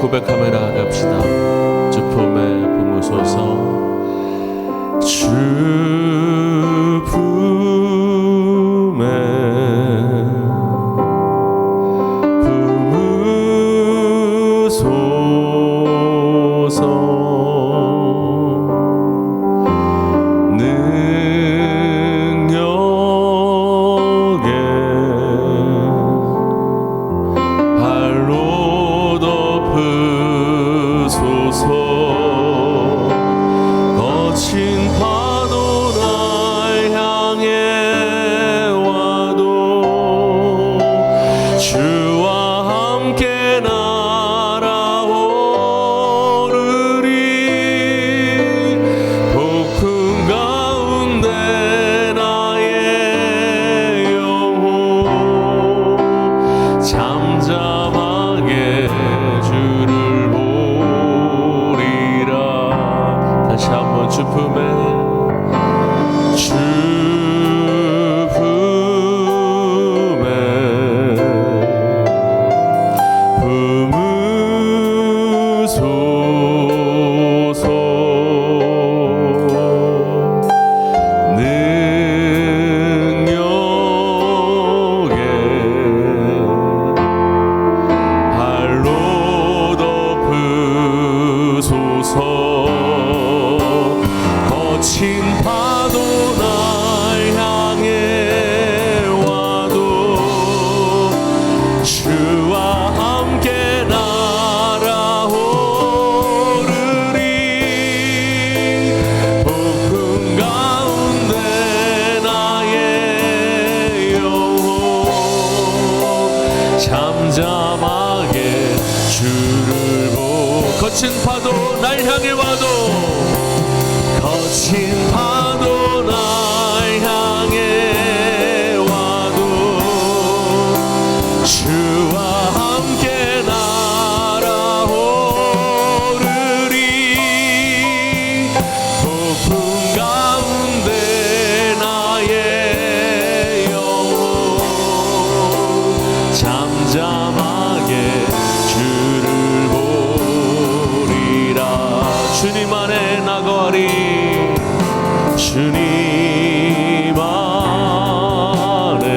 고백하며 나아갑시다. 주 품에 품으소서. 주 품에 품으소서. 능력에 발로 덮으소서. 거친 파도 날 향해 와도 주와 함께 날아오르리. 폭풍 가운데 나의 영혼 잠잠하게 주를 보리라. 다시 한번 주 품에 주 품에 품으소서. 능력에 발로 덮으소서. 거친 파도 날 향해 와도 주와 함께 날아오르리. 폭풍 가운데 나의 영혼 잠잠하게 주를 거친 파도 날 향해 와도 거친 파도 날 향해 와도 주와 함께 날아오르리. 폭풍 가운데 나의 영혼 잠잠하게 주를 보리라. 주님 안에 나거리. 주님 안에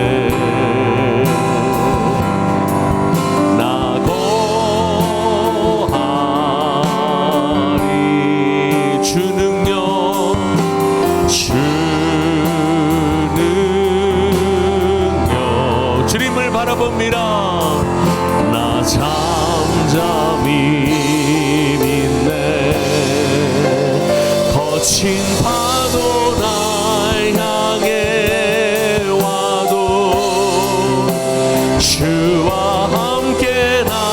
나거하리. 주 능력 주님을 바라봅니다. 나 잠잠히 믿네. 거친 파도 날 향해 와도 주와 함께 날아오르리.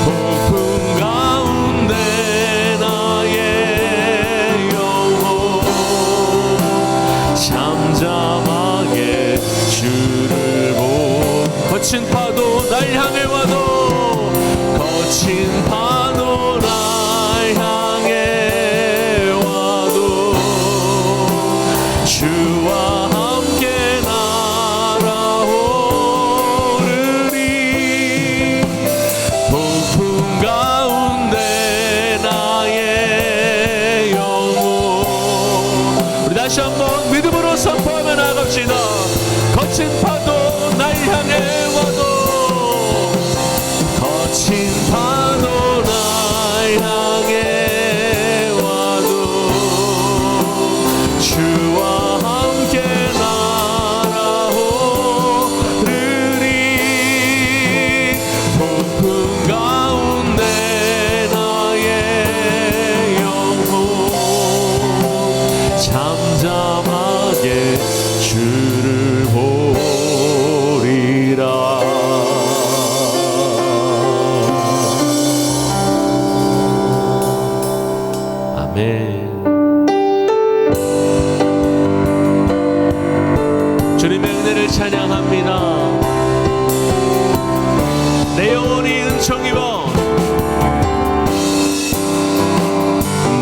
폭풍 가운데 나의 영혼 잠잠하게 주를 거친 파도 날 향해 와도 거친 파도 날 향해 와도 주와 함께 날아오르리. 폭풍 가운데 나의 영혼. 우리 다시 한번 믿음으로 선포하며 나갑시다. 거친 파도 날 향해 와도 거친 파도 날 향해 와도 주와 함께 날아오르리. 폭풍 가운데 나의 영혼 잠잠하게 주를 보리라. 아멘. 주님의 은혜를 찬양합니다. 내 영혼이 은총 입어.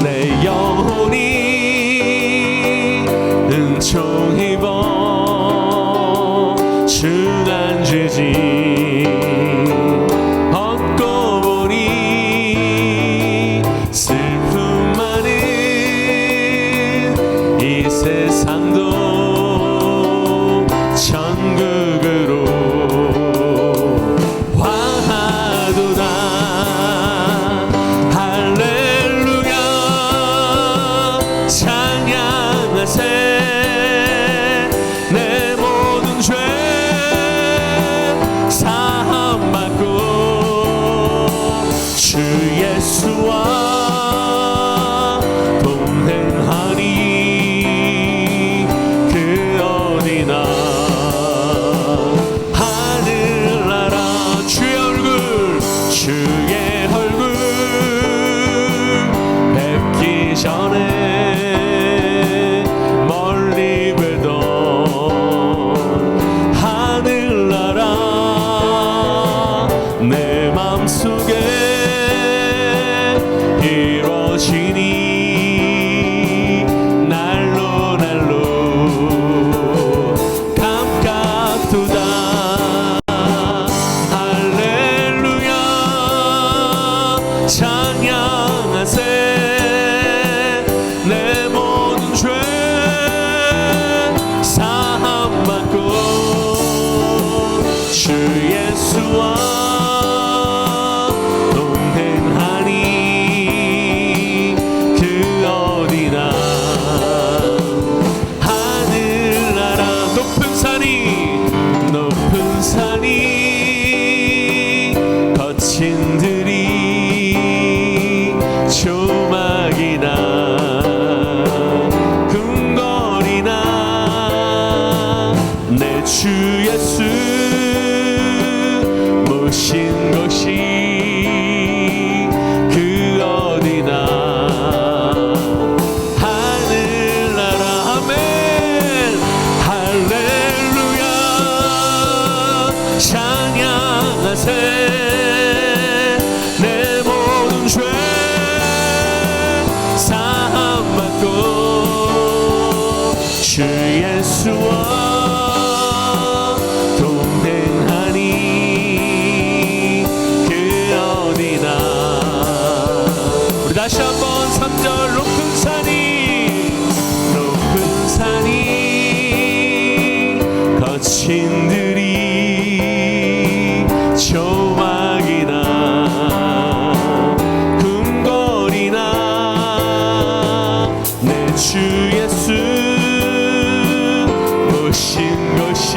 내 영혼이 은총 입어. 주난 주 주 예수와 동행하니 그 어디나. 우리 다시 한번 3절 높은 산이 거친 들이 조막이나 궁궐이나 내 주 예수 모신 것이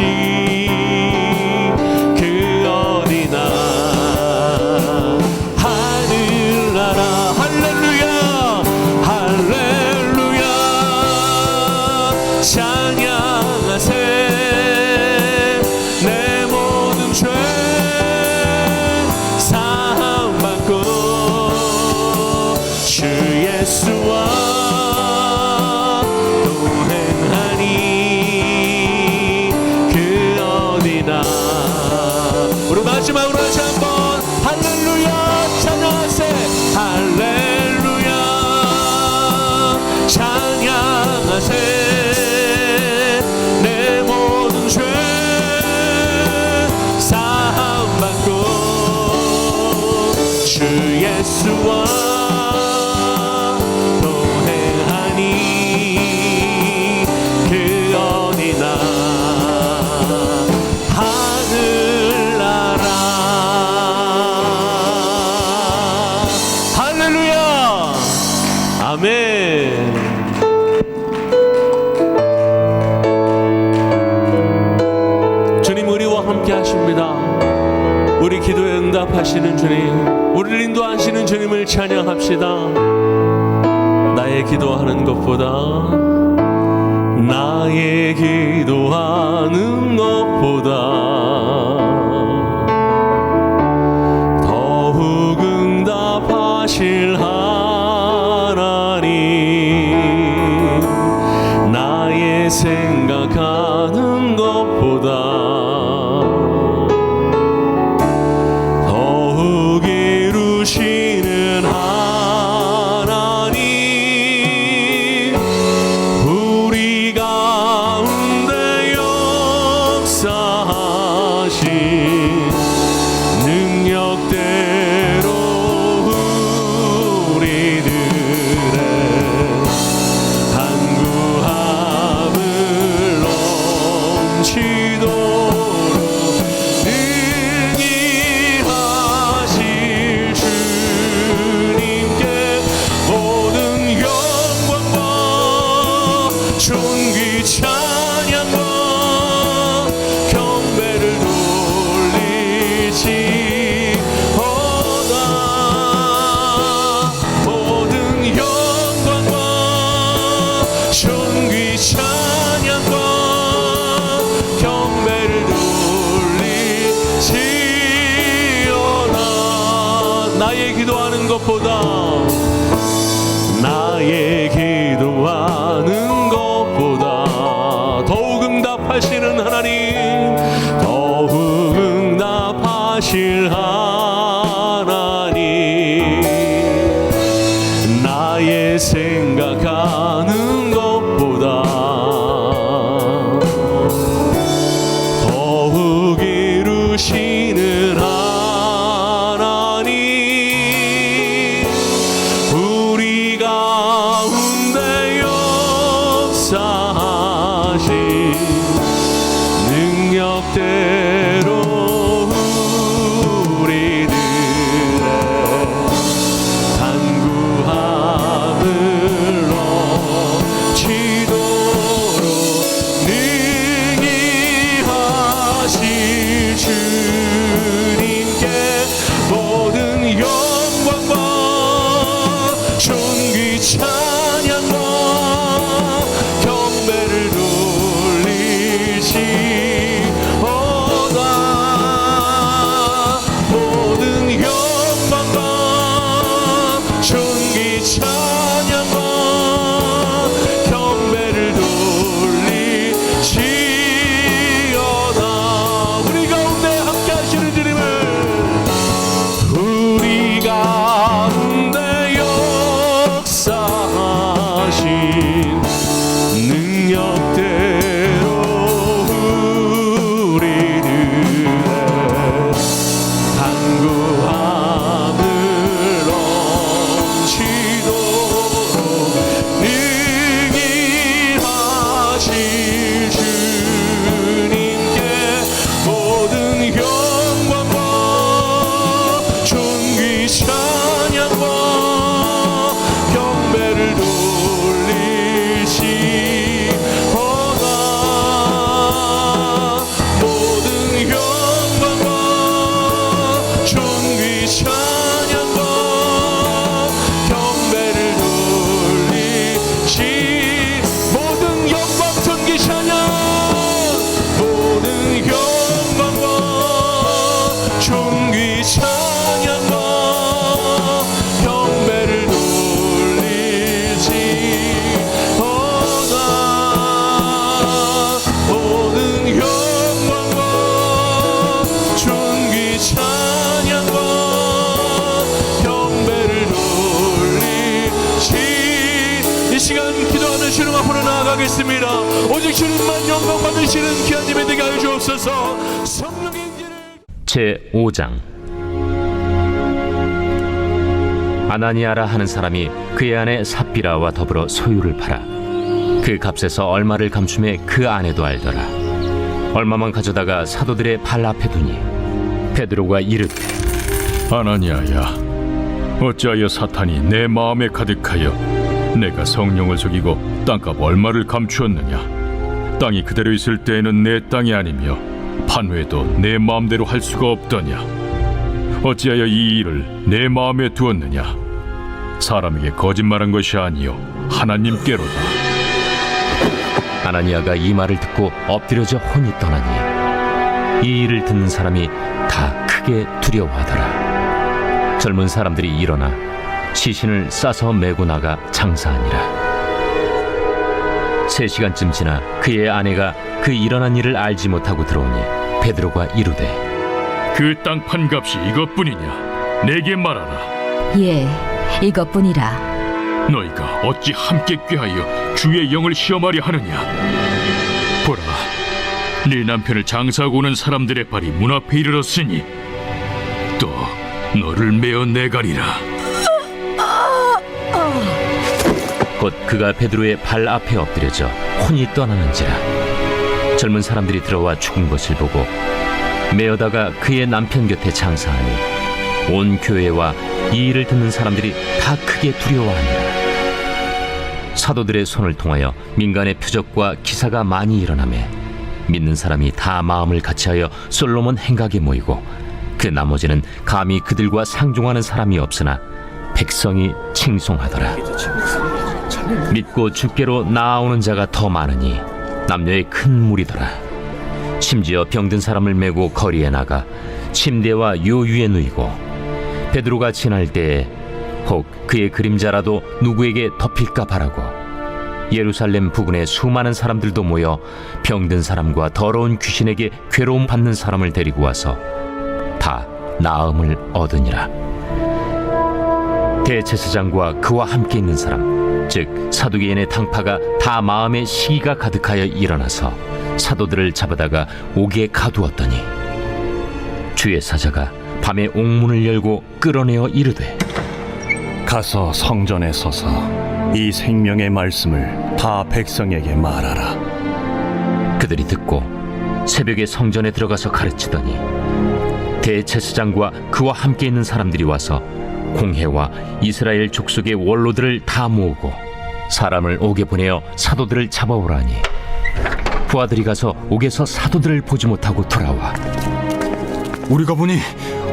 그 어디나. 하늘나라 할렐루야 할렐루야 찬양하세. 내 모든 죄 사함받고 주 예수와 동행하니 그 어디나. 우리 마지막으로 다시 한번 할렐루야 찬양하세. 할렐루야 찬양하세. 내 모든 죄 사함받고 주 예수와 동행하니 그 어디나. 하늘나라 할렐루야 아멘. 주님 우리와 함께 하십니다. 우리 기도에 응답하시는 주님, 우리를 인도하시는 주님을 찬양합시다. 나의 기도하는 것보다 나의 기도하는 것보다 더욱 응답하실 하나님, 나의 생각하는 것보다 더욱 이루시는 하나님, 우리 가운데 역사하신 능력대로 우리들의 간구함을 넘치도록 능히 하실 주님께 모든 영광과 존귀 찬양과 경배를 돌리지어다. 모든 영광과 존귀 찬양과 경배를 돌리지어다. 나의 기도하는 것보다 나의 기도하는 것보다 더욱 응답하시는 하나님, 더욱 응답하실 하나님, 나의 생각하는 것보다 더욱 이루시는 하나님, 우리 가운데 역사하신 능력대로 우리들의 간구함을 시간 기도하는 주님 앞으로 나아가겠습니다. 오직 주님만 영광 받으시는 귀한 예배 되게 하여 주옵소서. 성령의 인지를 제5장. 아나니아라 하는 사람이 그의 아내 삽비라와 더불어 소유를 팔아 그 값에서 얼마를 감춤해 그 아내도 알더라. 얼마만 가져다가 사도들의 발 앞에 두니 베드로가 이르되, 아나니아야, 어찌하여 사탄이 내 마음에 가득하여 내가 성령을 속이고 땅값 얼마를 감추었느냐? 땅이 그대로 있을 때에는 내 땅이 아니며 판회도 내 마음대로 할 수가 없더냐? 어찌하여 이 일을 내 마음에 두었느냐? 사람에게 거짓말한 것이 아니요 하나님께로다. 아나니아가 이 말을 듣고 엎드려져 혼이 떠나니 이 일을 듣는 사람이 다 크게 두려워하더라. 젊은 사람들이 일어나 시신을 싸서 메고 나가 장사하니라. 3시간쯤 지나 그의 아내가 그 일어난 일을 알지 못하고 들어오니 베드로가 이르되, 그 땅 판값이 이것뿐이냐? 내게 말하라. 예, 이것뿐이라. 너희가 어찌 함께 꾀하여 주의 영을 시험하려 하느냐? 보라, 네 남편을 장사하고 오는 사람들의 발이 문 앞에 이르렀으니 또 너를 메어 내가리라. 곧 그가 베드로의 발 앞에 엎드려져 혼이 떠나는지라. 젊은 사람들이 들어와 죽은 것을 보고 메어다가 그의 남편 곁에 장사하니 온 교회와 이 일을 듣는 사람들이 다 크게 두려워하니라. 사도들의 손을 통하여 민간의 표적과 기사가 많이 일어나매 믿는 사람이 다 마음을 같이하여 솔로몬 행각에 모이고 그 나머지는 감히 그들과 상종하는 사람이 없으나 백성이 칭송하더라. 믿고 주께로 나아오는 자가 더 많으니 남녀의 큰 무리더라. 심지어 병든 사람을 메고 거리에 나가 침대와 요유에 누이고 베드로가 지날 때에 혹 그의 그림자라도 누구에게 덮일까 바라고 예루살렘 부근에 수많은 사람들도 모여 병든 사람과 더러운 귀신에게 괴로움 받는 사람을 데리고 와서 다 나음을 얻으니라. 대제사장과 그와 함께 있는 사람, 즉 사두개인의 당파가 다 마음에 시기가 가득하여 일어나서 사도들을 잡아다가 옥에 가두었더니 주의 사자가 밤에 옥문을 열고 끌어내어 이르되, 가서 성전에 서서 이 생명의 말씀을 다 백성에게 말하라. 그들이 듣고 새벽에 성전에 들어가서 가르치더니 대제사장과 그와 함께 있는 사람들이 와서 공회와 이스라엘 족속의 원로들을 다 모으고 사람을 옥에 보내어 사도들을 잡아오라니 부하들이 가서 옥에서 사도들을 보지 못하고 돌아와 우리가 보니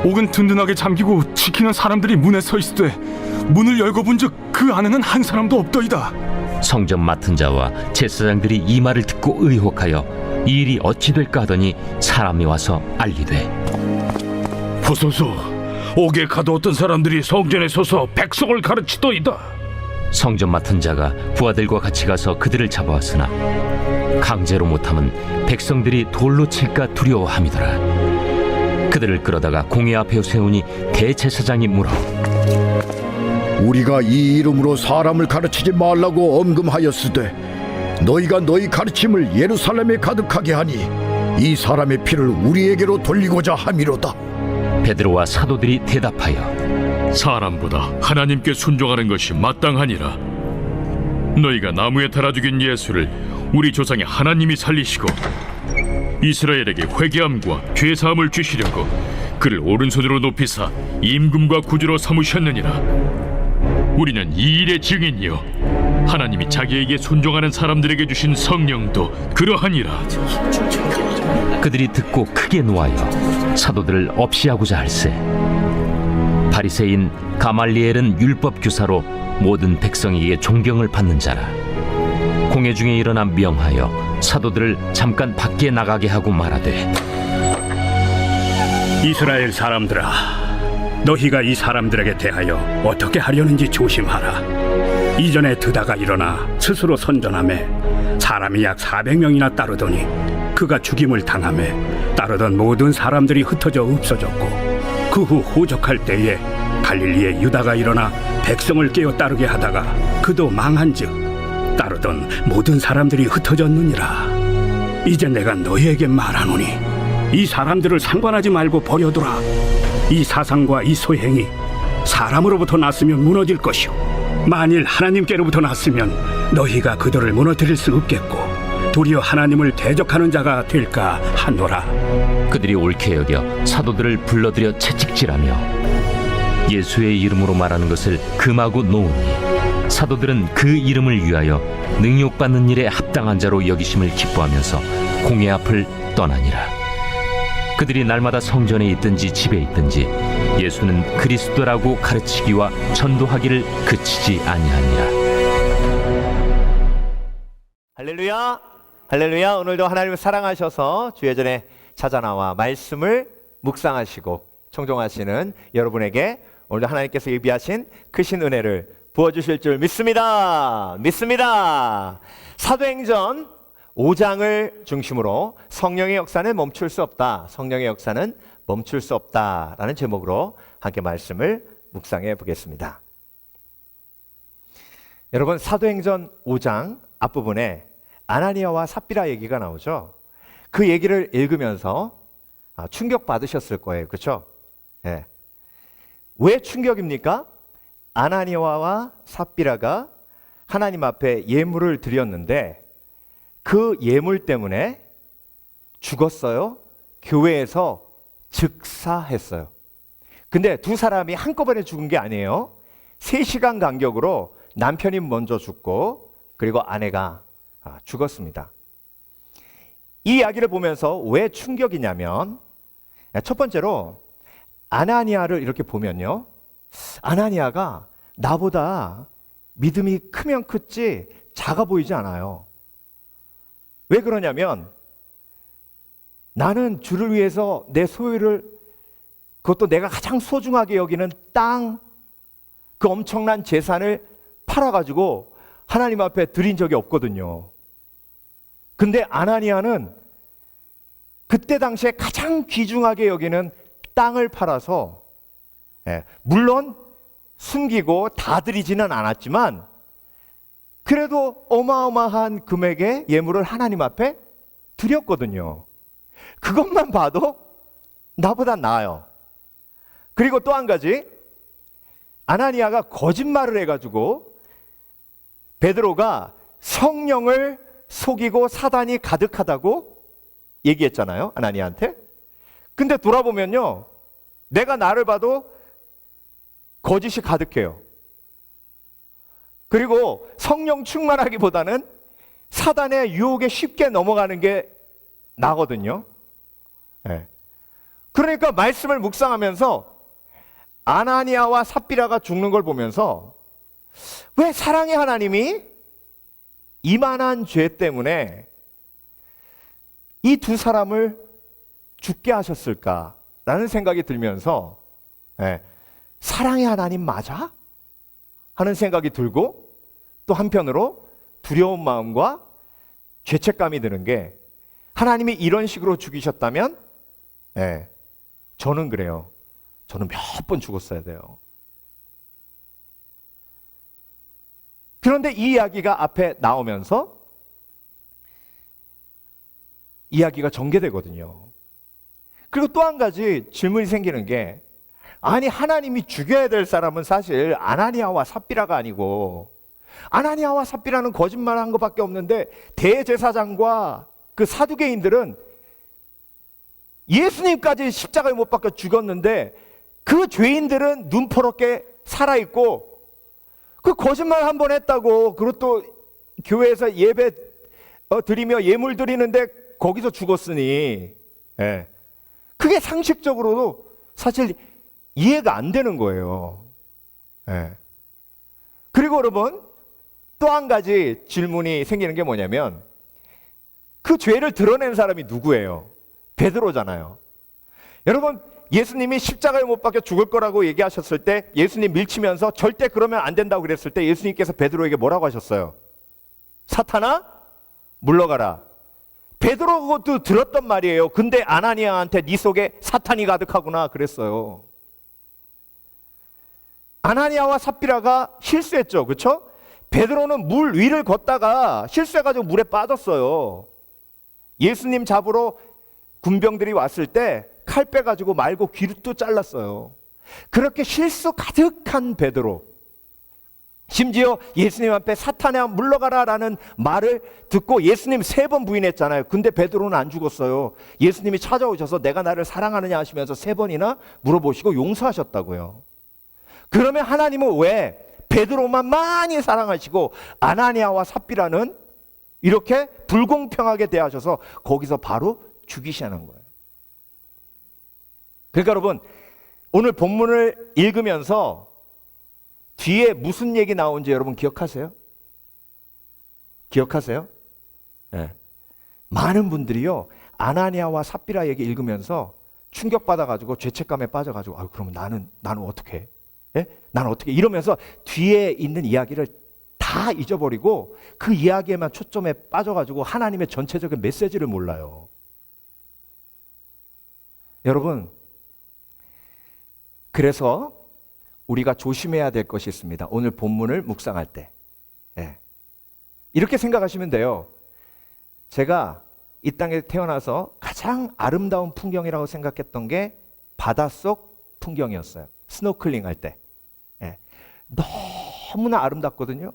옥은 든든하게 잠기고 지키는 사람들이 문에 서 있으되 문을 열고 본즉 그 안에는 한 사람도 없더이다. 성전 맡은 자와 제사장들이 이 말을 듣고 의혹하여 이 일이 어찌 될까 하더니 사람이 와서 알리되, 보소서, 옥에 가두었던 사람들이 성전에 서서 백성을 가르치더이다. 성전 맡은 자가 부하들과 같이 가서 그들을 잡아왔으나 강제로 못함은 백성들이 돌로 칠까 두려워함이더라. 그들을 끌어다가 공회 앞에 세우니 대제사장이 물어, 우리가 이 이름으로 사람을 가르치지 말라고 엄금하였으되 너희가 너희 가르침을 예루살렘에 가득하게 하니 이 사람의 피를 우리에게로 돌리고자 함이로다. 베드로와 사도들이 대답하여, 사람보다 하나님께 순종하는 것이 마땅하니라. 너희가 나무에 달아 죽인 예수를 우리 조상의 하나님이 살리시고 이스라엘에게 회개함과 죄사함을 주시려고 그를 오른손으로 높이사 임금과 구주로 삼으셨느니라. 우리는 이 일의 증인이요 하나님이 자기에게 순종하는 사람들에게 주신 성령도 그러하니라. 그들이 듣고 크게 노하여 사도들을 없이하고자 할세. 바리새인 가말리엘은 율법 교사로 모든 백성에게 존경을 받는 자라. 공회 중에 일어나 명하여 사도들을 잠깐 밖에 나가게 하고 말하되, 이스라엘 사람들아, 너희가 이 사람들에게 대하여 어떻게 하려는지 조심하라. 이전에 드다가 일어나 스스로 선전하매 사람이 약 400명이나 따르더니 그가 죽임을 당하매 따르던 모든 사람들이 흩어져 없어졌고 그 후 호적할 때에 갈릴리의 유다가 일어나 백성을 깨어 따르게 하다가 그도 망한즉 따르던 모든 사람들이 흩어졌느니라. 이제 내가 너희에게 말하노니 이 사람들을 상관하지 말고 버려두라. 이 사상과 이 소행이 사람으로부터 났으면 무너질 것이요 만일 하나님께로부터 났으면 너희가 그들을 무너뜨릴 수 없겠고 도리어 하나님을 대적하는 자가 될까 하노라. 그들이 옳게 여겨 사도들을 불러들여 채찍질하며 예수의 이름으로 말하는 것을 금하고 놓으니 사도들은 그 이름을 위하여 능욕받는 일에 합당한 자로 여기심을 기뻐하면서 공회 앞을 떠나니라. 그들이 날마다 성전에 있든지 집에 있든지 예수는 그리스도라고 가르치기와 전도하기를 그치지 아니하니라. 할렐루야, 할렐루야. 오늘도 하나님을 사랑하셔서 주의 전에 찾아 나와 말씀을 묵상하시고 청종하시는 여러분에게 오늘도 하나님께서 예비하신 크신 은혜를 부어주실 줄 믿습니다. 믿습니다. 사도행전 5장을 중심으로 성령의 역사는 멈출 수 없다. 성령의 역사는 멈출 수 없다라는 제목으로 함께 말씀을 묵상해 보겠습니다. 여러분, 사도행전 5장 앞부분에 아나니아와 삽비라 얘기가 나오죠. 그 얘기를 읽으면서 충격 받으셨을 거예요. 그렇죠? 네. 왜 충격입니까? 아나니아와 삽비라가 하나님 앞에 예물을 드렸는데 그 예물 때문에 죽었어요. 교회에서 즉사했어요. 근데 두 사람이 한꺼번에 죽은 게 아니에요. 3시간 간격으로 남편이 먼저 죽고 그리고 아내가 죽었습니다. 이 이야기를 보면서 왜 충격이냐면 첫 번째로 아나니아를 이렇게 보면요. 아나니아가 나보다 믿음이 크면 크지 작아 보이지 않아요. 왜 그러냐면 나는 주를 위해서 내 소유를, 그것도 내가 가장 소중하게 여기는 땅, 그 엄청난 재산을 팔아가지고 하나님 앞에 드린 적이 없거든요. 근데 아나니아는 그때 당시에 가장 귀중하게 여기는 땅을 팔아서, 물론 숨기고 다 드리지는 않았지만 그래도 어마어마한 금액의 예물을 하나님 앞에 드렸거든요. 그것만 봐도 나보다 나아요. 그리고 또 한 가지, 아나니아가 거짓말을 해가지고 베드로가 성령을 속이고 사단이 가득하다고 얘기했잖아요, 아나니아한테. 근데 돌아보면요, 내가 나를 봐도 거짓이 가득해요. 그리고 성령 충만하기보다는 사단의 유혹에 쉽게 넘어가는 게 나거든요. 그러니까 말씀을 묵상하면서 아나니아와 삽비라가 죽는 걸 보면서 왜 사랑의 하나님이 이만한 죄 때문에 이 두 사람을 죽게 하셨을까라는 생각이 들면서 사랑의 하나님 맞아? 하는 생각이 들고 또 한편으로 두려운 마음과 죄책감이 드는 게, 하나님이 이런 식으로 죽이셨다면 저는 그래요. 저는 몇 번 죽었어야 돼요. 그런데 이 이야기가 앞에 나오면서 이야기가 전개되거든요. 그리고 또 한 가지 질문이 생기는 게, 아니 하나님이 죽여야 될 사람은 사실 아나니아와 삽비라가 아니고, 아나니아와 삽비라는 거짓말한 것밖에 없는데 대제사장과 그 사두개인들은 예수님까지 십자가에 못 박혀 죽었는데 그 죄인들은 눈퍼렇게 살아있고, 그 거짓말 한 번 했다고 그것도 교회에서 예배 드리며 예물 드리는데 거기서 죽었으니 그게 상식적으로도 사실 이해가 안 되는 거예요. 그리고 여러분, 또 한 가지 질문이 생기는 게 뭐냐면, 그 죄를 드러낸 사람이 누구예요? 베드로잖아요. 여러분, 예수님이 십자가에 못 박혀 죽을 거라고 얘기하셨을 때, 예수님 밀치면서 절대 그러면 안 된다고 그랬을 때 예수님께서 베드로에게 뭐라고 하셨어요? 사탄아, 물러가라. 베드로 그것도 들었단 말이에요. 근데 아나니아한테 네 속에 사탄이 가득하구나 그랬어요. 아나니아와 삽비라가 실수했죠. 그렇죠? 베드로는 물 위를 걷다가 실수해가지고 물에 빠졌어요. 예수님 잡으러 군병들이 왔을 때 칼 빼가지고 말고 귀를 또 잘랐어요. 그렇게 실수 가득한 베드로, 심지어 예수님 앞에 사탄아 물러가라 라는 말을 듣고 예수님 3번 부인했잖아요. 근데 베드로는 안 죽었어요. 예수님이 찾아오셔서 내가 나를 사랑하느냐 하시면서 3번이나 물어보시고 용서하셨다고요. 그러면 하나님은 왜 베드로만 많이 사랑하시고 아나니아와 삽비라는 이렇게 불공평하게 대하셔서 거기서 바로 죽이시는 거예요? 그러니까 여러분, 오늘 본문을 읽으면서 뒤에 무슨 얘기 나온지 여러분 기억하세요? 기억하세요? 네. 많은 분들이요, 아나니아와 삽비라 얘기 읽으면서 충격받아가지고 죄책감에 빠져가지고, 아유, 그러면 나는 어떻게 해? 나는 어떻게 이러면서 뒤에 있는 이야기를 다 잊어버리고 그 이야기에만 초점에 빠져가지고 하나님의 전체적인 메시지를 몰라요. 여러분, 그래서 우리가 조심해야 될 것이 있습니다. 오늘 본문을 묵상할 때. 네. 이렇게 생각하시면 돼요. 제가 이 땅에 태어나서 가장 아름다운 풍경이라고 생각했던 게 바닷속 풍경이었어요. 스노클링 할 때. 네. 너무나 아름답거든요.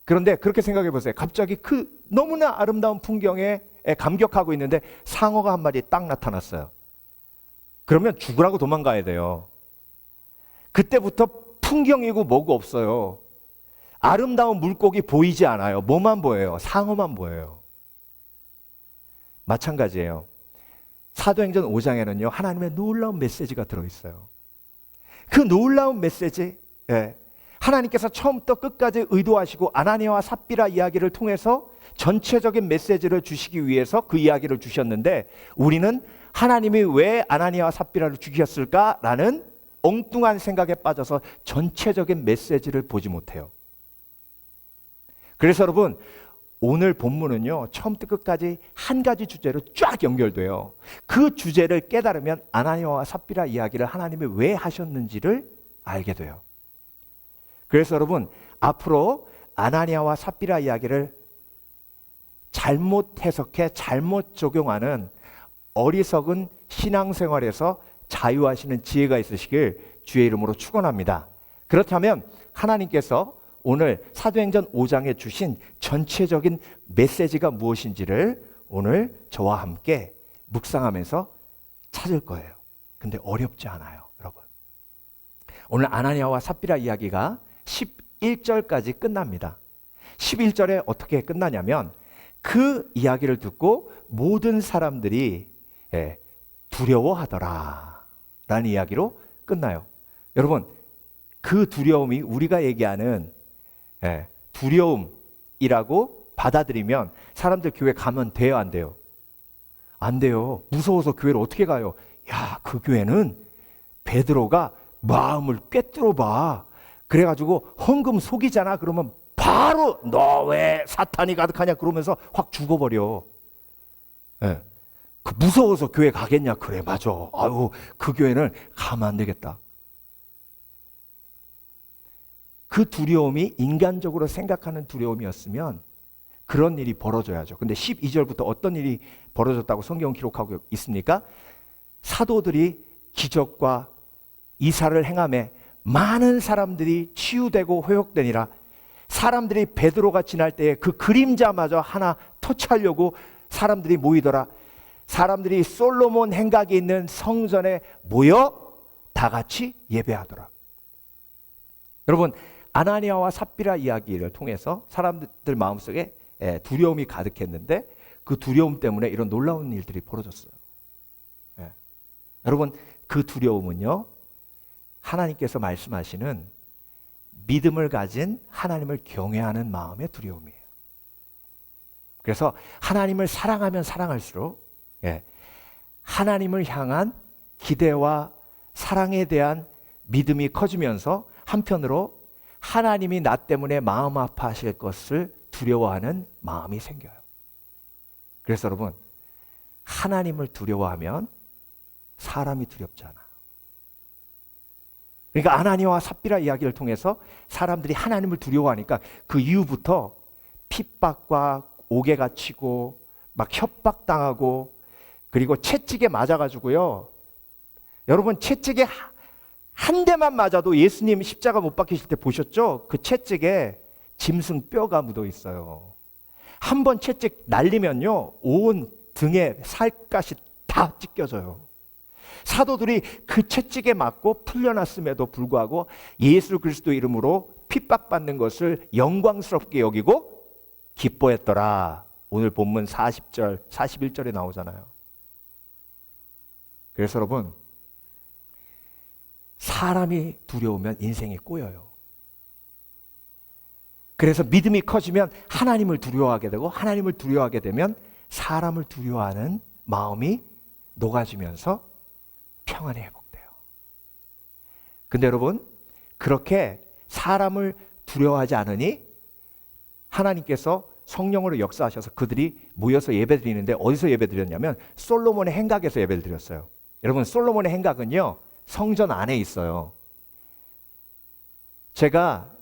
그런데 그렇게 생각해 보세요. 갑자기 그 너무나 아름다운 풍경에 감격하고 있는데 상어가 한 마리 딱 나타났어요. 그러면 죽으라고 도망가야 돼요. 그때부터 풍경이고 뭐고 없어요. 아름다운 물고기 보이지 않아요. 뭐만 보여요? 상어만 보여요. 마찬가지예요. 사도행전 5장에는요, 하나님의 놀라운 메시지가 들어있어요. 그 놀라운 메시지, 하나님께서 처음부터 끝까지 의도하시고 아나니아와 삽비라 이야기를 통해서 전체적인 메시지를 주시기 위해서 그 이야기를 주셨는데, 우리는 하나님이 왜 아나니아와 삽비라를 죽이셨을까라는 엉뚱한 생각에 빠져서 전체적인 메시지를 보지 못해요. 그래서 여러분, 오늘 본문은요, 처음부터 끝까지 한 가지 주제로 쫙 연결돼요. 그 주제를 깨달으면 아나니아와 삽비라 이야기를 하나님이 왜 하셨는지를 알게 돼요. 그래서 여러분, 앞으로 아나니아와 삽비라 이야기를 잘못 해석해 잘못 적용하는 어리석은 신앙생활에서 자유하시는 지혜가 있으시길 주의 이름으로 축원합니다. 그렇다면 하나님께서 오늘 사도행전 5장에 주신 전체적인 메시지가 무엇인지를 오늘 저와 함께 묵상하면서 찾을 거예요. 근데 어렵지 않아요, 여러분. 오늘 아나니아와 삽비라 이야기가 11절까지 끝납니다. 11절에 어떻게 끝나냐면 그 이야기를 듣고 모든 사람들이 두려워하더라 라는 이야기로 끝나요. 여러분, 그 두려움이 우리가 얘기하는 두려움이라고 받아들이면 사람들 교회 가면 돼요, 안 돼요? 안 돼요. 무서워서 교회를 어떻게 가요? 야, 그 교회는 베드로가 마음을 꿰뚫어 봐. 그래가지고 헌금 속이잖아. 그러면 바로 너 왜 사탄이 가득하냐 그러면서 확 죽어버려. 그 무서워서 교회 가겠냐? 그래, 맞아. 아유, 그 교회는 가면 안 되겠다. 그 두려움이 인간적으로 생각하는 두려움이었으면 그런 일이 벌어져야죠. 근데 12절부터 어떤 일이 벌어졌다고 성경은 기록하고 있습니까? 사도들이 기적과 이사를 행하며 많은 사람들이 치유되고 회복되니라. 사람들이 베드로가 지날 때에 그 그림자마저 하나 터치하려고 사람들이 모이더라. 사람들이 솔로몬 행각에 있는 성전에 모여 다 같이 예배하더라. 여러분, 아나니아와 삽비라 이야기를 통해서 사람들 마음속에 두려움이 가득했는데 그 두려움 때문에 이런 놀라운 일들이 벌어졌어요. 여러분, 그 두려움은요, 하나님께서 말씀하시는 믿음을 가진 하나님을 경외하는 마음의 두려움이에요. 그래서 하나님을 사랑하면 사랑할수록 하나님을 향한 기대와 사랑에 대한 믿음이 커지면서 한편으로 하나님이 나 때문에 마음 아파하실 것을 두려워하는 마음이 생겨요. 그래서 여러분, 하나님을 두려워하면 사람이 두렵지 않아요. 그러니까 아나니아와 삽비라 이야기를 통해서 사람들이 하나님을 두려워하니까 그 이후부터 핍박과 옥에가 치고 막 협박당하고 그리고 채찍에 맞아가지고요. 여러분 채찍에 한 대만 맞아도 예수님 십자가 못 박히실 때 보셨죠? 그 채찍에 짐승 뼈가 묻어 있어요. 한 번 채찍 날리면요, 온 등에 살갗이 다 찢겨져요. 사도들이 그 채찍에 맞고 풀려났음에도 불구하고 예수 그리스도 이름으로 핍박받는 것을 영광스럽게 여기고 기뻐했더라. 오늘 본문 40절, 41절에 나오잖아요. 그래서 여러분, 사람이 두려우면 인생이 꼬여요. 그래서 믿음이 커지면 하나님을 두려워하게 되고, 하나님을 두려워하게 되면 사람을 두려워하는 마음이 녹아지면서 평안이 회복돼요. 근데 여러분, 그렇게 사람을 두려워하지 않으니 하나님께서 성령으로 역사하셔서 그들이 모여서 예배드리는데, 어디서 예배드렸냐면 솔로몬의 행각에서 예배를 드렸어요. 여러분, 솔로몬의 행각은요, 성전 안에 있어요. 제가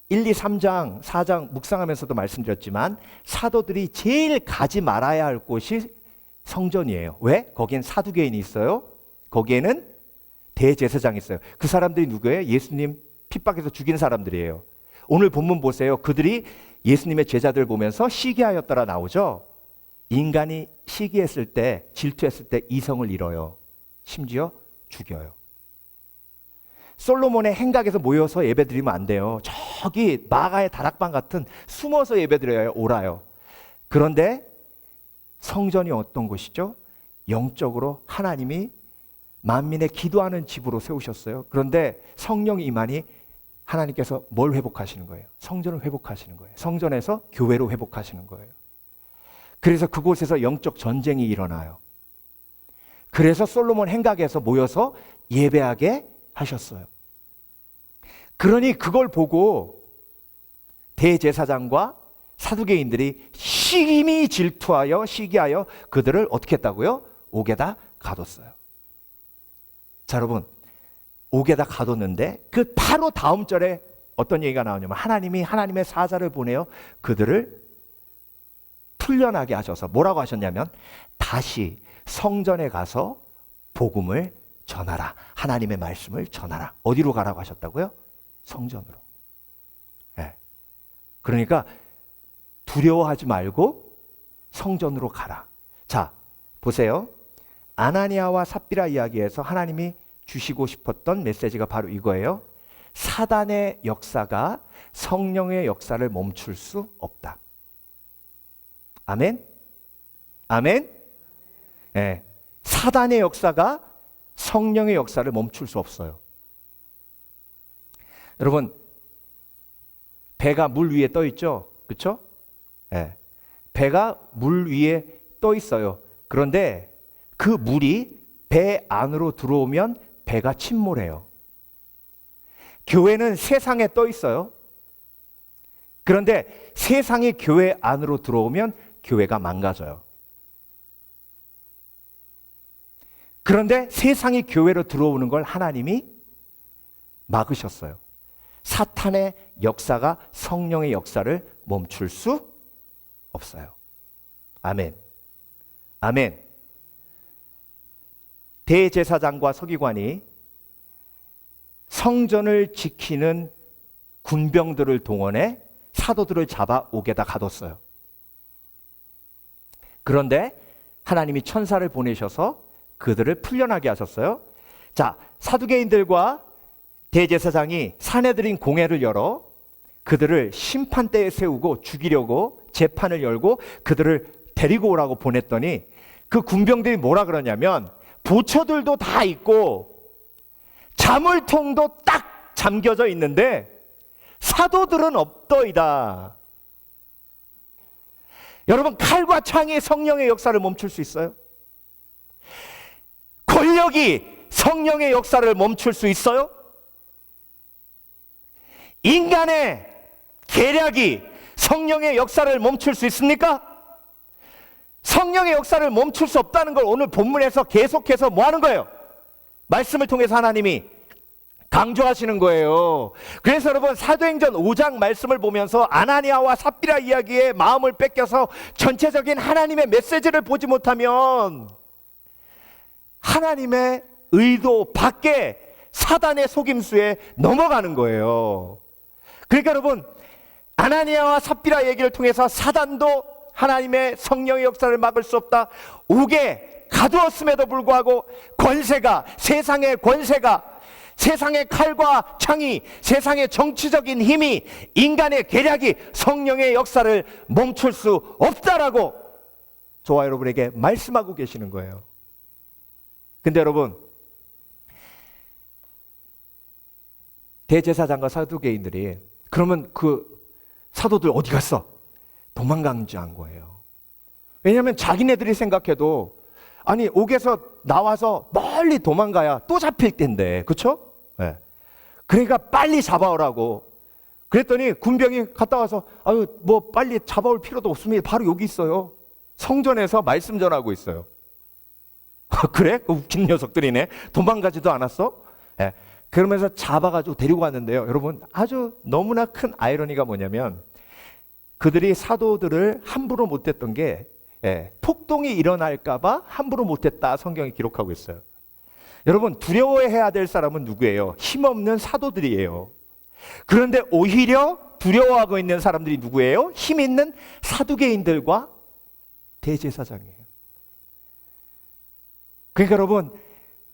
1, 2, 3장, 4장 묵상하면서도 말씀드렸지만 사도들이 제일 가지 말아야 할 곳이 성전이에요. 왜? 거기엔 사두개인이 있어요. 거기에는 대제사장이 있어요. 그 사람들이 누구예요? 예수님 핍박해서 죽인 사람들이에요. 오늘 본문 보세요. 그들이 예수님의 제자들 보면서 시기하였더라 나오죠. 인간이 시기했을 때, 질투했을 때 이성을 잃어요. 심지어 죽여요. 솔로몬의 행각에서 모여서 예배드리면 안 돼요. 저기 마가의 다락방 같은 숨어서 예배드려야 옳아요. 그런데 성전이 어떤 곳이죠? 영적으로 하나님이 만민의 기도하는 집으로 세우셨어요. 그런데 성령 임하니 하나님께서 뭘 회복하시는 거예요? 성전을 회복하시는 거예요. 성전에서 교회로 회복하시는 거예요. 그래서 그곳에서 영적 전쟁이 일어나요. 그래서 솔로몬 행각에서 모여서 예배하게 하셨어요. 그러니 그걸 보고 대제사장과 사두개인들이 심히 질투하여 시기하여 그들을 어떻게 했다고요? 옥에다 가뒀어요. 자, 여러분, 옥에다 가뒀는데 그 바로 다음 절에 어떤 얘기가 나오냐면 하나님이 하나님의 사자를 보내어 그들을 풀려나게 하셔서 뭐라고 하셨냐면 다시 성전에 가서 복음을 전하라. 하나님의 말씀을 전하라. 어디로 가라고 하셨다고요? 성전으로. 네. 그러니까 두려워하지 말고 성전으로 가라. 자, 보세요. 아나니아와 삽비라 이야기에서 하나님이 주시고 싶었던 메시지가 바로 이거예요. 사단의 역사가 성령의 역사를 멈출 수 없다. 아멘? 아멘? 네. 사단의 역사가 성령의 역사를 멈출 수 없어요. 여러분, 배가 물 위에 떠 있죠? 그렇죠? 네. 배가 물 위에 떠 있어요. 그런데 그 물이 배 안으로 들어오면 배가 침몰해요. 교회는 세상에 떠 있어요. 그런데 세상이 교회 안으로 들어오면 교회가 망가져요. 그런데 세상이 교회로 들어오는 걸 하나님이 막으셨어요. 사탄의 역사가 성령의 역사를 멈출 수 없어요. 아멘. 아멘. 대제사장과 서기관이 성전을 지키는 군병들을 동원해 사도들을 잡아 옥에다 가뒀어요. 그런데 하나님이 천사를 보내셔서 그들을 풀려나게 하셨어요. 자, 사두개인들과 대제사장이 사내들인 공회를 열어 그들을 심판대에 세우고 죽이려고 재판을 열고 그들을 데리고 오라고 보냈더니 그 군병들이 뭐라 그러냐면 보초들도 다 있고 자물통도 딱 잠겨져 있는데 사도들은 없더이다. 여러분, 칼과 창이 성령의 역사를 멈출 수 있어요? 권력이 성령의 역사를 멈출 수 있어요? 인간의 계략이 성령의 역사를 멈출 수 있습니까? 성령의 역사를 멈출 수 없다는 걸 오늘 본문에서 계속해서 뭐 하는 거예요? 말씀을 통해서 하나님이 강조하시는 거예요. 그래서 여러분 사도행전 5장 말씀을 보면서 아나니아와 삽비라 이야기에 마음을 뺏겨서 전체적인 하나님의 메시지를 보지 못하면 하나님의 의도 밖에 사단의 속임수에 넘어가는 거예요. 그러니까 여러분 아나니아와 삽비라 얘기를 통해서 사단도 하나님의 성령의 역사를 막을 수 없다. 옥에 가두었음에도 불구하고 권세가, 세상의 권세가, 세상의 칼과 창이, 세상의 정치적인 힘이, 인간의 계략이 성령의 역사를 멈출 수 없다라고 저와 여러분에게 말씀하고 계시는 거예요. 근데 여러분 대제사장과 사두개인들이 그러면 그 사도들 어디 갔어? 도망간 거예요. 왜냐하면 자기네들이 생각해도 아니 옥에서 나와서 멀리 도망가야 또 잡힐 텐데, 그렇죠? 네. 그러니까 빨리 잡아오라고. 그랬더니 군병이 갔다 와서 아유 뭐 빨리 잡아올 필요도 없습니다. 바로 여기 있어요. 성전에서 말씀 전하고 있어요. 그래? 웃긴 녀석들이네. 도망가지도 않았어? 네. 그러면서 잡아가지고 데리고 왔는데요. 여러분 아주 너무나 큰 아이러니가 뭐냐면 그들이 사도들을 함부로 못했던 게 폭동이 일어날까봐 함부로 못했다 성경이 기록하고 있어요. 여러분 두려워해야 될 사람은 누구예요? 힘없는 사도들이에요. 그런데 오히려 두려워하고 있는 사람들이 누구예요? 힘 있는 사두개인들과 대제사장이에요. 그러니까 여러분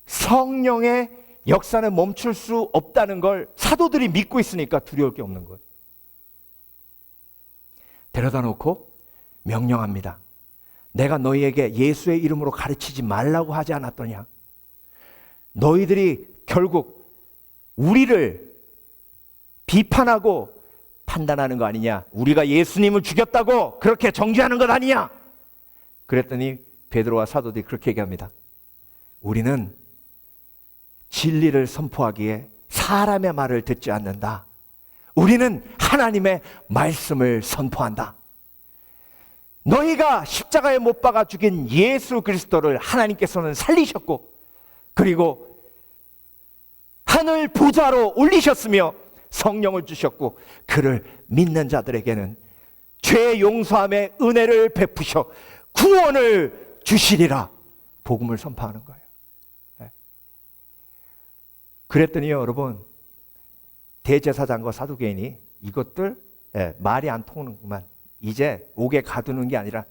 성령의 역사는 멈출 수 없다는 걸 사도들이 믿고 있으니까 두려울 게 없는 거예요. 데려다 놓고 명령합니다. 내가 너희에게 예수의 이름으로 가르치지 말라고 하지 않았더냐? 너희들이 결국 우리를 비판하고 판단하는 거 아니냐? 우리가 예수님을 죽였다고 그렇게 정죄하는 것 아니냐? 그랬더니 베드로와 사도들이 그렇게 얘기합니다. 우리는 진리를 선포하기에 사람의 말을 듣지 않는다. 우리는 하나님의 말씀을 선포한다. 너희가 십자가에 못 박아 죽인 예수 그리스도를 하나님께서는 살리셨고 그리고 하늘 보좌로 올리셨으며 성령을 주셨고 그를 믿는 자들에게는 죄 용서함의 은혜를 베푸셔 구원을 주시리라. 복음을 선포하는 거예요. 그랬더니요 여러분 대제사장과 사두개인이 이것들 말이 안 통하는구만. 이제 옥에 가두는 게 아니라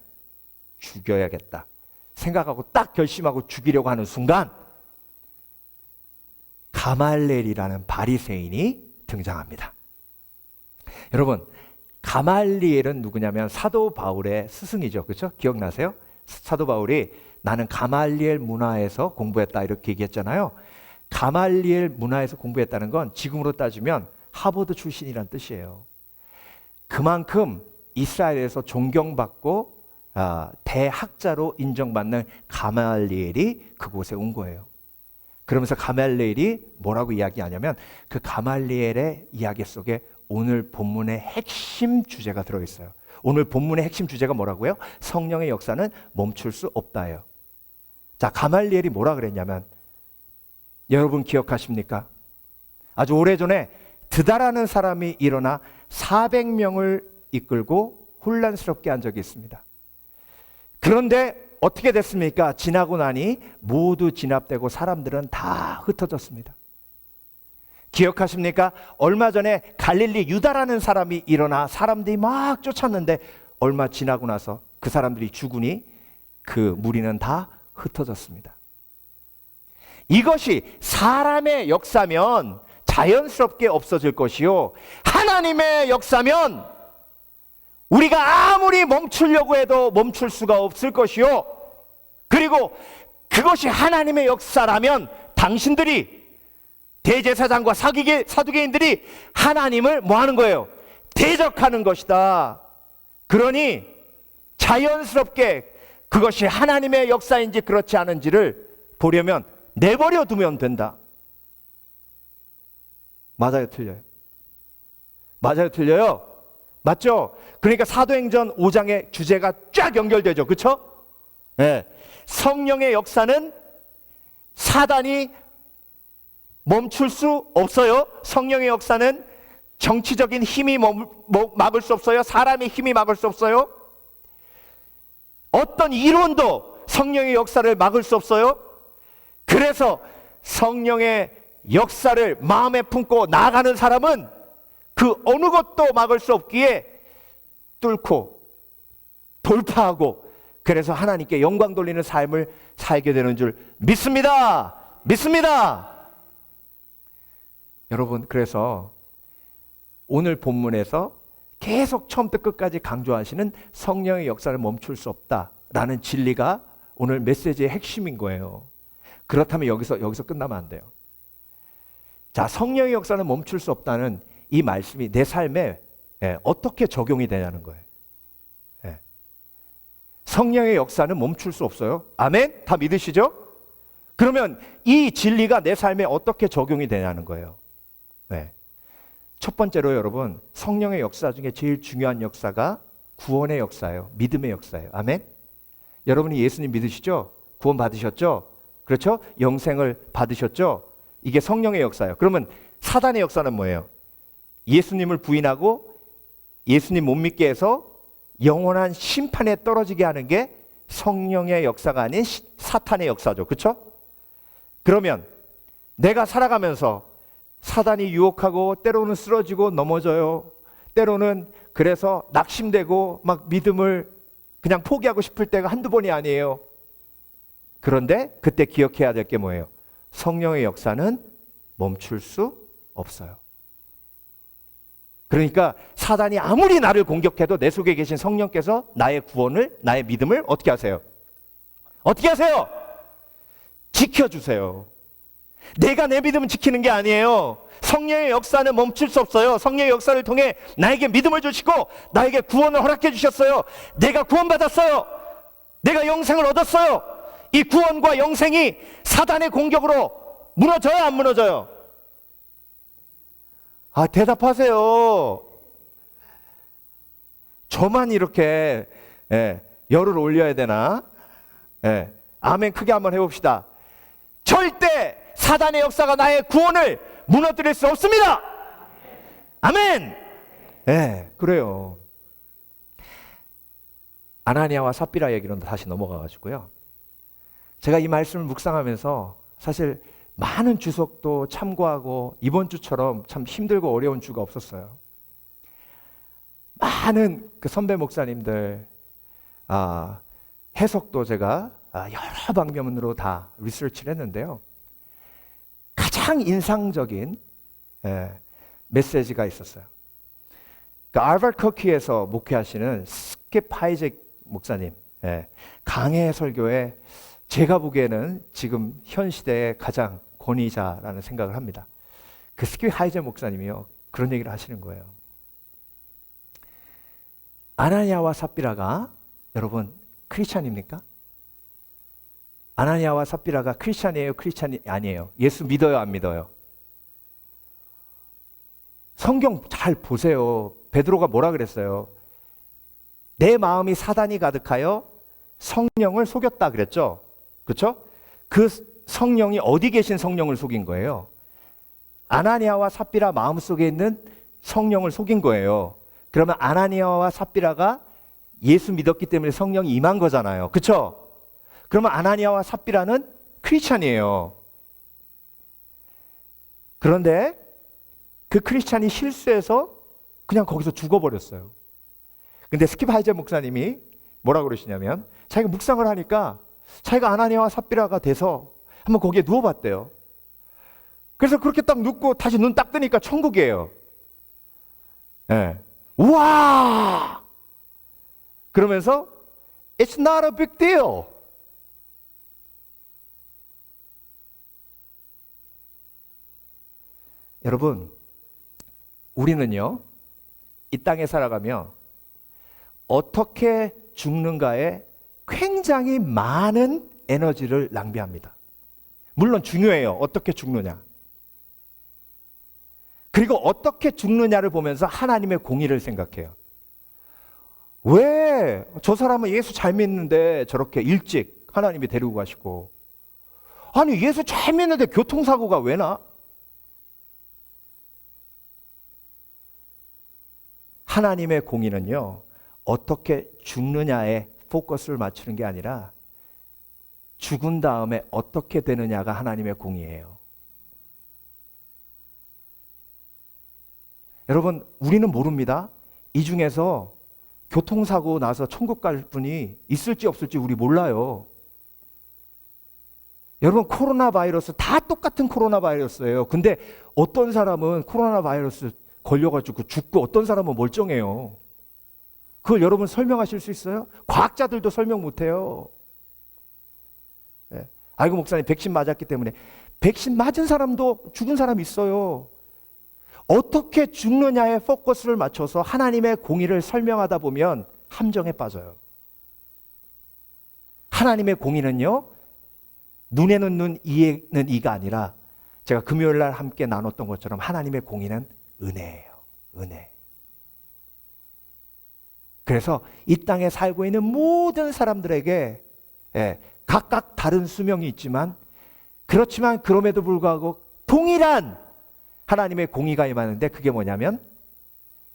죽여야겠다 생각하고 딱 결심하고 죽이려고 하는 순간 가말리엘이라는 바리새인이 등장합니다. 여러분 가말리엘은 누구냐면 사도 바울의 스승이죠. 그렇죠? 기억나세요? 사도 바울이 나는 가말리엘 문화에서 공부했다 이렇게 얘기했잖아요. 가말리엘 문화에서 공부했다는 건 지금으로 따지면 하버드 출신이란 뜻이에요. 그만큼 이스라엘에서 존경받고 대학자로 인정받는 가말리엘이 그곳에 온 거예요. 그러면서 가말리엘이 뭐라고 이야기하냐면 그 가말리엘의 이야기 속에 오늘 본문의 핵심 주제가 들어있어요. 오늘 본문의 핵심 주제가 뭐라고요? 성령의 역사는 멈출 수 없다예요. 자, 가말리엘이 뭐라 그랬냐면 여러분 기억하십니까? 아주 오래전에 드다라는 사람이 일어나 400명을 이끌고 혼란스럽게 한 적이 있습니다. 그런데 어떻게 됐습니까? 지나고 나니 모두 진압되고 사람들은 다 흩어졌습니다. 기억하십니까? 얼마 전에 갈릴리 유다라는 사람이 일어나 사람들이 막 쫓았는데 얼마 지나고 나서 그 사람들이 죽으니 그 무리는 다 흩어졌습니다. 이것이 사람의 역사면 자연스럽게 없어질 것이요 하나님의 역사면 우리가 아무리 멈추려고 해도 멈출 수가 없을 것이요 그리고 그것이 하나님의 역사라면 당신들이 대제사장과 사두개인들이 하나님을 뭐 하는 거예요? 대적하는 것이다. 그러니 자연스럽게 그것이 하나님의 역사인지 그렇지 않은지를 보려면 내버려 두면 된다. 맞아요, 틀려요? 맞아요, 틀려요? 맞죠? 그러니까 사도행전 5장의 주제가 쫙 연결되죠. 그렇죠? 네. 성령의 역사는 사단이 멈출 수 없어요. 성령의 역사는 정치적인 힘이 막을 수 없어요. 사람의 힘이 막을 수 없어요. 어떤 이론도 성령의 역사를 막을 수 없어요. 그래서 성령의 역사를 마음에 품고 나아가는 사람은 그 어느 것도 막을 수 없기에 뚫고 돌파하고, 그래서 하나님께 영광 돌리는 삶을 살게 되는 줄 믿습니다. 믿습니다. 여러분, 그래서 오늘 본문에서 계속 처음부터 끝까지 강조하시는 성령의 역사를 멈출 수 없다라는 진리가 오늘 메시지의 핵심인 거예요. 그렇다면 여기서 끝나면 안 돼요. 자, 성령의 역사는 멈출 수 없다는 이 말씀이 내 삶에 어떻게 적용이 되냐는 거예요. 성령의 역사는 멈출 수 없어요. 아멘? 다 믿으시죠? 그러면 이 진리가 내 삶에 어떻게 적용이 되냐는 거예요. 첫 번째로 여러분, 성령의 역사 중에 제일 중요한 역사가 구원의 역사예요. 믿음의 역사예요. 아멘? 여러분이 예수님 믿으시죠? 구원 받으셨죠? 그렇죠? 영생을 받으셨죠? 이게 성령의 역사예요. 그러면 사단의 역사는 뭐예요? 예수님을 부인하고 예수님 못 믿게 해서 영원한 심판에 떨어지게 하는 게 성령의 역사가 아닌 사탄의 역사죠. 그렇죠? 그러면 내가 살아가면서 사단이 유혹하고 때로는 쓰러지고 넘어져요. 때로는 그래서 낙심되고 막 믿음을 그냥 포기하고 싶을 때가 한두 번이 아니에요. 그런데 그때 기억해야 될 게 뭐예요? 성령의 역사는 멈출 수 없어요. 그러니까 사단이 아무리 나를 공격해도 내 속에 계신 성령께서 나의 구원을, 나의 믿음을 어떻게 하세요? 어떻게 하세요? 지켜주세요. 내가 내 믿음을 지키는 게 아니에요. 성령의 역사는 멈출 수 없어요. 성령의 역사를 통해 나에게 믿음을 주시고 나에게 구원을 허락해 주셨어요. 내가 구원받았어요. 내가 영생을 얻었어요. 이 구원과 영생이 사단의 공격으로 무너져요, 안 무너져요? 아, 대답하세요. 저만 이렇게 열을 올려야 되나? 아멘 크게 한번 해봅시다. 절대 사단의 역사가 나의 구원을 무너뜨릴 수 없습니다. 아멘. 그래요. 아나니아와 삽비라 얘기로 다시 넘어가 가지고요. 제가 이 말씀을 묵상하면서 사실 많은 주석도 참고하고 이번 주처럼 참 힘들고 어려운 주가 없었어요. 많은 그 선배 목사님들 해석도 제가 여러 방면으로 다 리서치를 했는데요. 가장 인상적인 메시지가 있었어요. 그 알버트 커키에서 목회하시는 스킵 하이잭 목사님, 강해 설교에 제가 보기에는 지금 현 시대의 가장 권위자라는 생각을 합니다. 그 스킵 하이잭 목사님이요, 그런 얘기를 하시는 거예요. 아나니아와 삽비라가 여러분 크리스찬입니까? 아나니아와 삽비라가 크리스찬이에요? 크리스찬이 아니에요? 예수 믿어요? 안 믿어요? 성경 잘 보세요. 베드로가 뭐라 그랬어요? 내 마음이 사단이 가득하여 성령을 속였다 그랬죠? 그렇죠? 그 성령이 어디 계신 성령을 속인 거예요? 아나니아와 삽비라 마음속에 있는 성령을 속인 거예요. 그러면 아나니아와 삽비라가 예수 믿었기 때문에 성령이 임한 거잖아요. 그렇죠? 그러면 아나니아와 삽비라는 크리스찬이에요. 그런데 그 크리스찬이 실수해서 그냥 거기서 죽어버렸어요. 근데 스킵 하이제 목사님이 뭐라고 그러시냐면 자기가 묵상을 하니까 자기가 아나니아와 삽비라가 돼서 한번 거기에 누워봤대요. 그래서 그렇게 딱 눕고 다시 눈 딱 뜨니까 천국이에요. 우와! 그러면서 It's not a big deal. 여러분, 우리는요, 이 땅에 살아가며 어떻게 죽는가에 굉장히 많은 에너지를 낭비합니다. 물론 중요해요. 어떻게 죽느냐. 그리고 어떻게 죽느냐를 보면서 하나님의 공의를 생각해요. 왜 저 사람은 예수 잘 믿는데 저렇게 일찍 하나님이 데리고 가시고, 아니 예수 잘 믿는데 교통사고가 왜 나? 하나님의 공의는요, 어떻게 죽느냐에 포커스를 맞추는 게 아니라 죽은 다음에 어떻게 되느냐가 하나님의 공의예요. 여러분, 우리는 모릅니다. 이 중에서 교통사고 나서 천국 갈 분이 있을지 없을지 우리 몰라요. 여러분, 코로나 바이러스 다 똑같은 코로나 바이러스예요. 근데 어떤 사람은 코로나 바이러스 걸려가지고 죽고 어떤 사람은 멀쩡해요. 그걸 여러분 설명하실 수 있어요? 과학자들도 설명 못해요. 네. 아이고 목사님 백신 맞았기 때문에. 백신 맞은 사람도 죽은 사람이 있어요. 어떻게 죽느냐에 포커스를 맞춰서 하나님의 공의를 설명하다 보면 함정에 빠져요. 하나님의 공의는요, 눈에는 눈, 이에는 이가 아니라 제가 금요일 날 함께 나눴던 것처럼 하나님의 공의는 은혜예요. 은혜. 그래서 이 땅에 살고 있는 모든 사람들에게 각각 다른 수명이 있지만, 그렇지만 그럼에도 불구하고 동일한 하나님의 공의가 임하는데, 그게 뭐냐면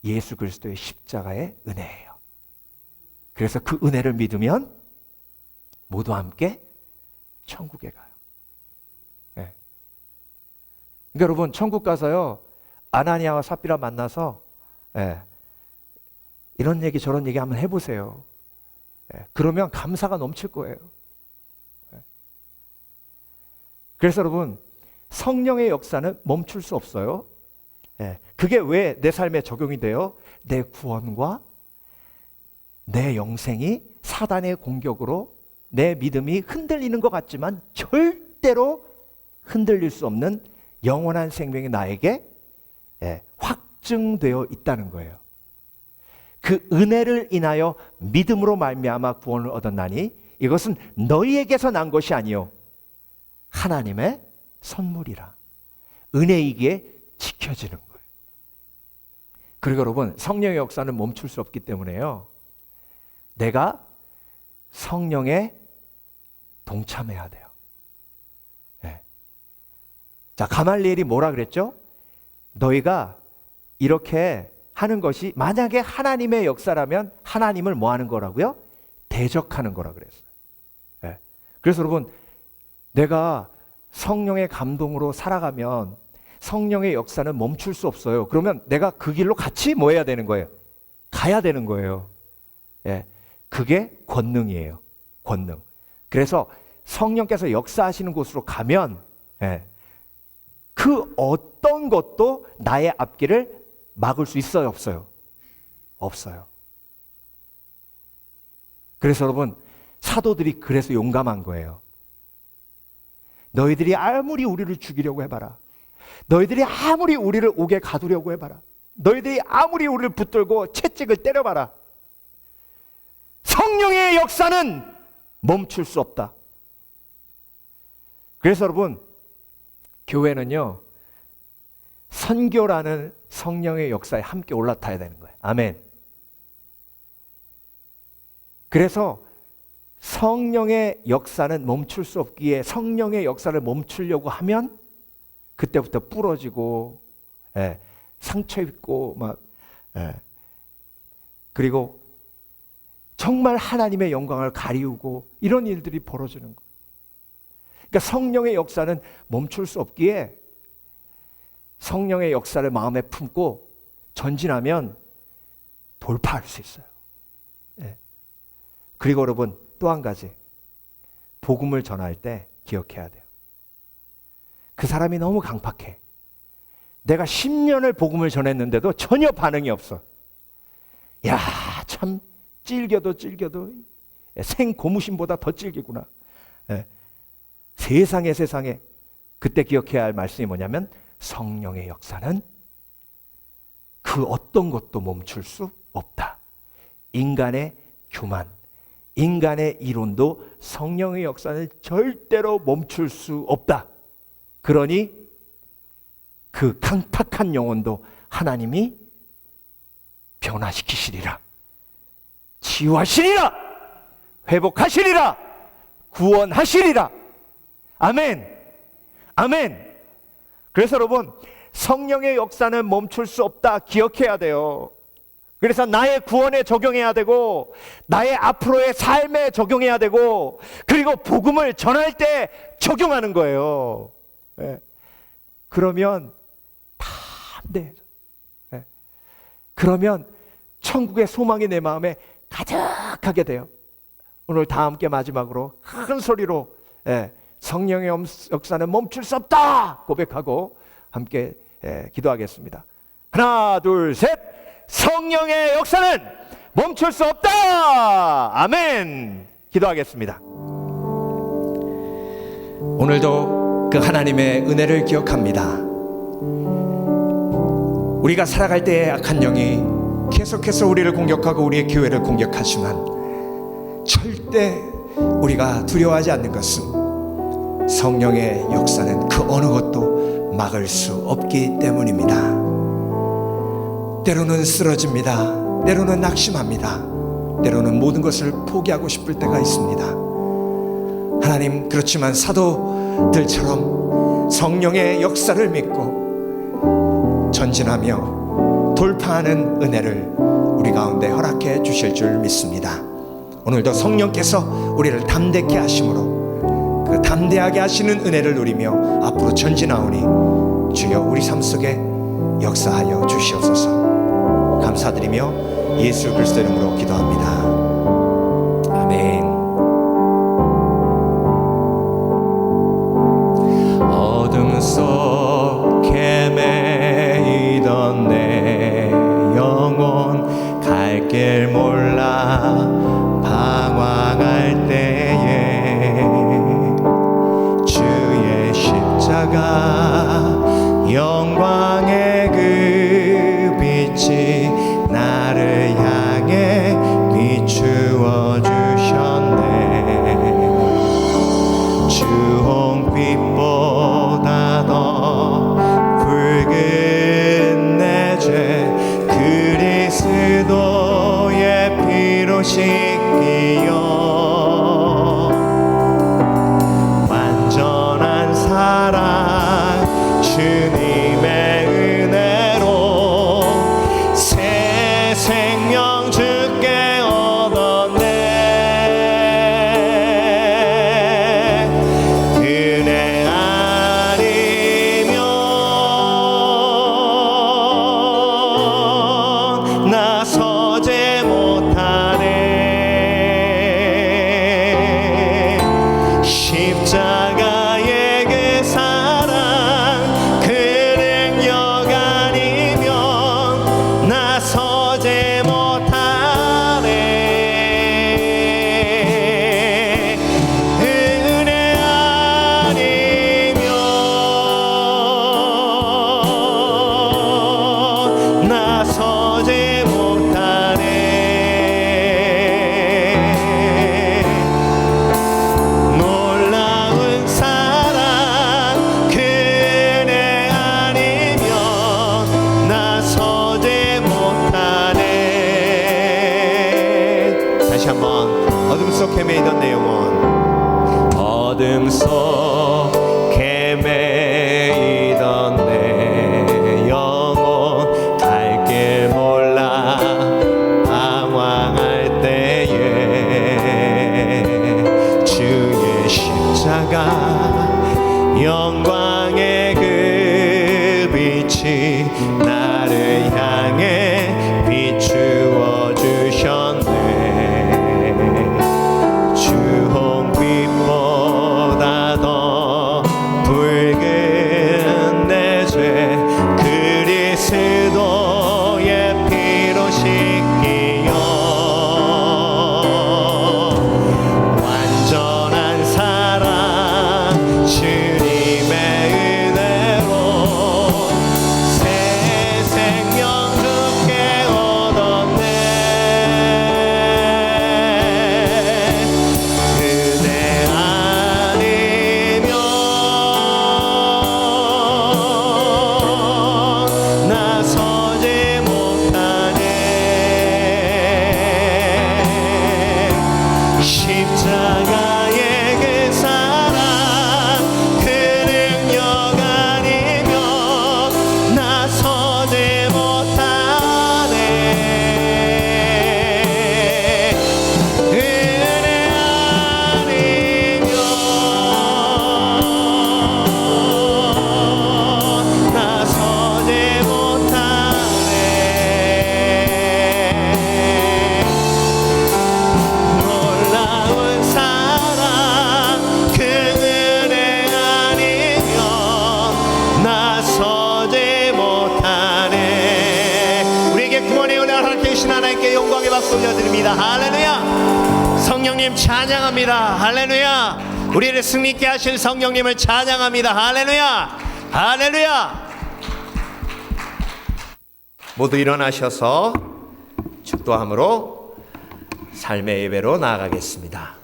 예수 그리스도의 십자가의 은혜예요. 그래서 그 은혜를 믿으면 모두 함께 천국에 가요. 네. 그러니까 여러분, 천국 가서요, 아나니아와 삽비라 만나서 이런 얘기 저런 얘기 한번 해보세요. 그러면 감사가 넘칠 거예요. 그래서 여러분, 성령의 역사는 멈출 수 없어요. 그게 왜 내 삶에 적용이 돼요? 내 구원과 내 영생이 사단의 공격으로 내 믿음이 흔들리는 것 같지만 절대로 흔들릴 수 없는 영원한 생명이 나에게 확증되어 있다는 거예요. 그 은혜를 인하여 믿음으로 말미암아 구원을 얻었나니 이것은 너희에게서 난 것이 아니요 하나님의 선물이라. 은혜이기에 지켜지는 거예요. 그리고 여러분, 성령의 역사는 멈출 수 없기 때문에요, 내가 성령에 동참해야 돼요. 자, 가말리엘이 뭐라 그랬죠? 너희가 이렇게 하는 것이 만약에 하나님의 역사라면 하나님을 뭐 하는 거라고요? 대적하는 거라 그랬어요. 그래서 여러분, 내가 성령의 감동으로 살아가면 성령의 역사는 멈출 수 없어요. 그러면 내가 그 길로 같이 뭐 해야 되는 거예요? 가야 되는 거예요. 그게 권능이에요. 권능. 그래서 성령께서 역사하시는 곳으로 가면 그 어떤 것도 나의 앞길을 막을 수 있어요, 없어요? 없어요. 그래서 여러분, 사도들이 그래서 용감한 거예요. 너희들이 아무리 우리를 죽이려고 해봐라. 너희들이 아무리 우리를 옥에 가두려고 해봐라. 너희들이 아무리 우리를 붙들고 채찍을 때려봐라. 성령의 역사는 멈출 수 없다. 그래서 여러분, 교회는요, 선교라는 성령의 역사에 함께 올라타야 되는 거예요. 아멘. 그래서 성령의 역사는 멈출 수 없기에 성령의 역사를 멈추려고 하면 그때부터 부러지고 상처 입고 막 그리고 정말 하나님의 영광을 가리우고 이런 일들이 벌어지는 거예요. 그러니까 성령의 역사는 멈출 수 없기에 성령의 역사를 마음에 품고 전진하면 돌파할 수 있어요. 그리고 여러분, 또 한 가지, 복음을 전할 때 기억해야 돼요. 그 사람이 너무 강팍해. 내가 10년을 복음을 전했는데도 전혀 반응이 없어. 야, 참 찔겨도 생 고무신보다 더 찔기구나. 세상에 그때 기억해야 할 말씀이 뭐냐면, 성령의 역사는 그 어떤 것도 멈출 수 없다. 인간의 교만, 인간의 이론도 성령의 역사는 절대로 멈출 수 없다. 그러니 그 강팍한 영혼도 하나님이 변화시키시리라, 치유하시리라, 회복하시리라, 구원하시리라. 아멘. 아멘. 그래서 여러분, 성령의 역사는 멈출 수 없다 기억해야 돼요. 그래서 나의 구원에 적용해야 되고 나의 앞으로의 삶에 적용해야 되고 그리고 복음을 전할 때 적용하는 거예요. 예. 그러면 다 안 돼. 예. 그러면 천국의 소망이 내 마음에 가득하게 돼요. 오늘 다 함께 마지막으로 큰 소리로 성령의 역사는 멈출 수 없다 고백하고 함께 기도하겠습니다. 하나 둘 셋. 성령의 역사는 멈출 수 없다. 아멘. 기도하겠습니다. 오늘도 그 하나님의 은혜를 기억합니다. 우리가 살아갈 때의 악한 영이 계속해서 우리를 공격하고 우리의 교회를 공격하지만 절대 우리가 두려워하지 않는 것은 성령의 역사는 그 어느 것도 막을 수 없기 때문입니다. 때로는 쓰러집니다. 때로는 낙심합니다. 때로는 모든 것을 포기하고 싶을 때가 있습니다. 하나님, 그렇지만 사도들처럼 성령의 역사를 믿고 전진하며 돌파하는 은혜를 우리 가운데 허락해 주실 줄 믿습니다. 오늘도 성령께서 우리를 담대케 하심으로 그 담대하게 하시는 은혜를 누리며 앞으로 전진하오니 주여 우리 삶 속에 역사하여 주시옵소서. 감사드리며 예수 그리스도 이름으로 기도합니다. 아멘. 어둠 속 헤매이던 내 영혼 갈 길 몰라 방황할 때에 주의 십자가 영광의 그 빛이 나를 향해 비추어 주셨네. 주홍빛보다 더 붉은 내 죄 그리스도의 피로 씻기어 완전한 사랑 주님의 은혜로 새 생명 주께 얻었네. 은혜 아니면 나서지 못하네. 십자가의 그 사랑 그 능력 아니면 나서지 못하네. 은혜 아니면 나서지 못하네. 놀라운 사랑 그 은혜 아니면 나서지 못하네. 다시 한번 어둠 속 헤매이던 내 영혼 어둠 속 헤매이던 내 영혼 갈 길 몰라 방황할 때에 주의 십자가 영광의 그 빛이 나를 향해 비추어 주셨네. 주홍빛보다 더 박수 올려드립니다. 할렐루야. 성령님 찬양합니다. 할렐루야. 우리를 승리케 하실 성령님을 찬양합니다. 할렐루야. 할렐루야. 모두 일어나셔서 축도함으로 삶의 예배로 나아가겠습니다.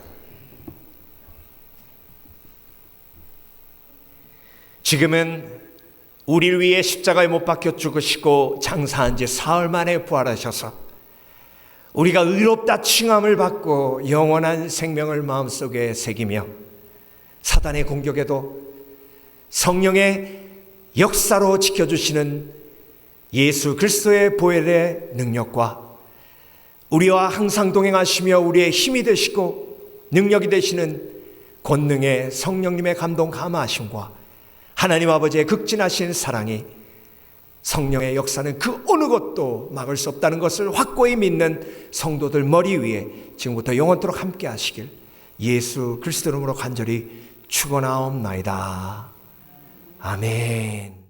지금은 우리를 위해 십자가에 못 박혀 죽으시고 장사한 지 사흘 만에 부활하셔서 우리가 의롭다 칭함을 받고 영원한 생명을 마음속에 새기며 사단의 공격에도 성령의 역사로 지켜주시는 예수 그리스도의 보혈의 능력과 우리와 항상 동행하시며 우리의 힘이 되시고 능력이 되시는 권능의 성령님의 감동 감화하심과 하나님 아버지의 극진하신 사랑이 성령의 역사는 그 어느 것도 막을 수 없다는 것을 확고히 믿는 성도들 머리 위에 지금부터 영원토록 함께 하시길 예수 그리스도 이름으로 간절히 축원하옵나이다. 아멘.